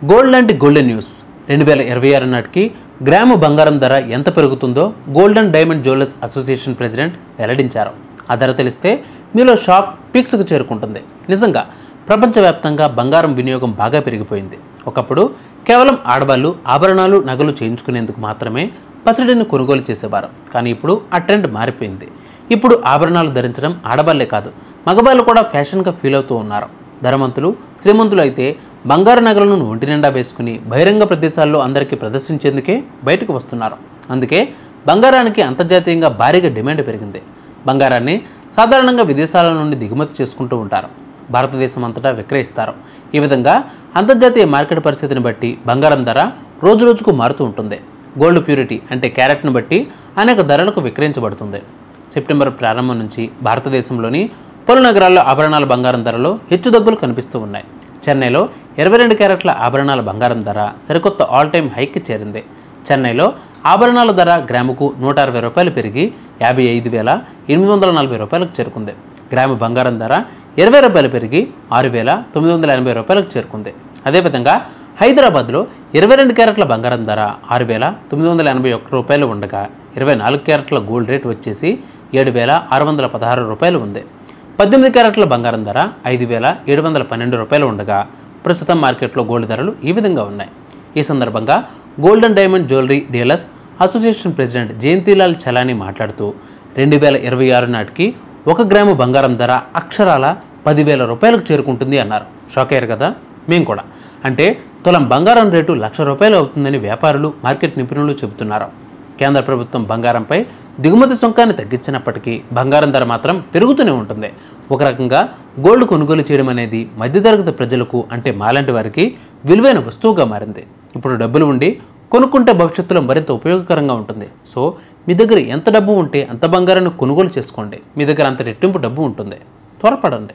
Gold లాంటి golden news 2026 నాటికి gram బంగారం ధర ఎంత పెరుగుతుందో gold and diamond jewellers association president వెల్లడించారు. ఆ ధర తెలిస్తే మీలో షాక్ పీక్స్కు చేరుకుంటుంది. నిజంగా ప్రపంచవ్యాప్తంగా బంగారం వినియోగం బాగా పెరిగిపోయింది. ఒకప్పుడు కేవలం ఆడవాళ్ళు ఆభరణాలు నగలు చేయించుకునేందుకు మాత్రమే పసిడిని కొనుగోలు చేసేవారు. కానీ ఇప్పుడు ఆ ట్రెండ్ మారిపోయింది. ఇప్పుడు ఆభరణాలు ధరించడం ఆడవాళ్లే కాదు, మగవాళ్ళు కూడా ఫ్యాషన్గా ఫీల్ అవుతూ ఉన్నారు. ధనవంతులు శ్రీమంతులు అయితే బంగారు నగలను ఒంటి నిండా వేసుకుని బహిరంగ ప్రదేశాల్లో అందరికీ ప్రదర్శించేందుకే బయటకు వస్తున్నారు. అందుకే బంగారానికి అంతర్జాతీయంగా భారీగా డిమాండ్ పెరిగింది. బంగారాన్ని సాధారణంగా విదేశాల నుండి దిగుమతి చేసుకుంటూ ఉంటారు, భారతదేశం అంతటా విక్రయిస్తారు. ఈ విధంగా అంతర్జాతీయ మార్కెట్ పరిస్థితిని బట్టి బంగారం ధర రోజురోజుకు మారుతూ ఉంటుంది. గోల్డ్ ప్యూరిటీ అంటే క్యారెట్ను బట్టి అనేక ధరలకు విక్రయించబడుతుంది. సెప్టెంబర్ ప్రారంభం నుంచి భారతదేశంలోని పలు నగరాల్లో ఆభరణాల బంగారం ధరలో హెచ్చుతగ్గులు కనిపిస్తూ ఉన్నాయి. చెన్నైలో 22 క్యారెట్ల ఆభరణాల బంగారం ధర సరికొత్త ఆల్ టైమ్ హైకి చేరింది. చెన్నైలో ఆభరణాల ధర గ్రాముకు 160 రూపాయలు పెరిగి 55,840 రూపాయలకు చేరుకుంది. గ్రాము బంగారం ధర 20 రూపాయలు పెరిగి 6,980 రూపాయలకు చేరుకుంది. అదేవిధంగా హైదరాబాద్లో 22 క్యారెట్ల బంగారం ధర 6,981 రూపాయలు ఉండగా 24 క్యారెట్ల గోల్డ్ రేట్ వచ్చేసి 7,616 రూపాయలు ఉంది. 18 క్యారెట్ల బంగారం ధర 5,712 రూపాయలు ఉండగా ప్రస్తుతం మార్కెట్లో గోల్డ్ ధరలు ఈ విధంగా ఉన్నాయి. ఈ సందర్భంగా gold and diamond jewellery dealers association president Jayantilal Chalani మాట్లాడుతూ 2026 నాటికి 1 గ్రాము బంగారం ధర అక్షరాల 10,000 రూపాయలకు చేరుకుంటుంది అన్నారు. షాక్ అయ్యారు కదా, మేము కూడా. అంటే తులం బంగారం రేటు 1,00,000 రూపాయలు అవుతుందని వ్యాపారులు మార్కెట్ నిపుణులు చెబుతున్నారు. కేంద్ర ప్రభుత్వం బంగారంపై దిగుమతి సుంకాన్ని తగ్గించినప్పటికీ బంగారం ధర మాత్రం పెరుగుతూనే ఉంటుంది. ఒక రకంగా గోల్డ్ కొనుగోలు చేయడం అనేది మధ్యతరగతి ప్రజలకు అంటే మాలాంటి వారికి విలువైన వస్తువుగా మారింది. ఇప్పుడు డబ్బులు ఉండి కొనుక్కుంటే భవిష్యత్తులో మరింత ఉపయోగకరంగా ఉంటుంది. సో మీ దగ్గర ఎంత డబ్బు ఉంటే అంత బంగారాన్ని కొనుగోలు చేసుకోండి. మీ దగ్గర అంత రెట్టింపు డబ్బు ఉంటుంది. త్వరపడండి.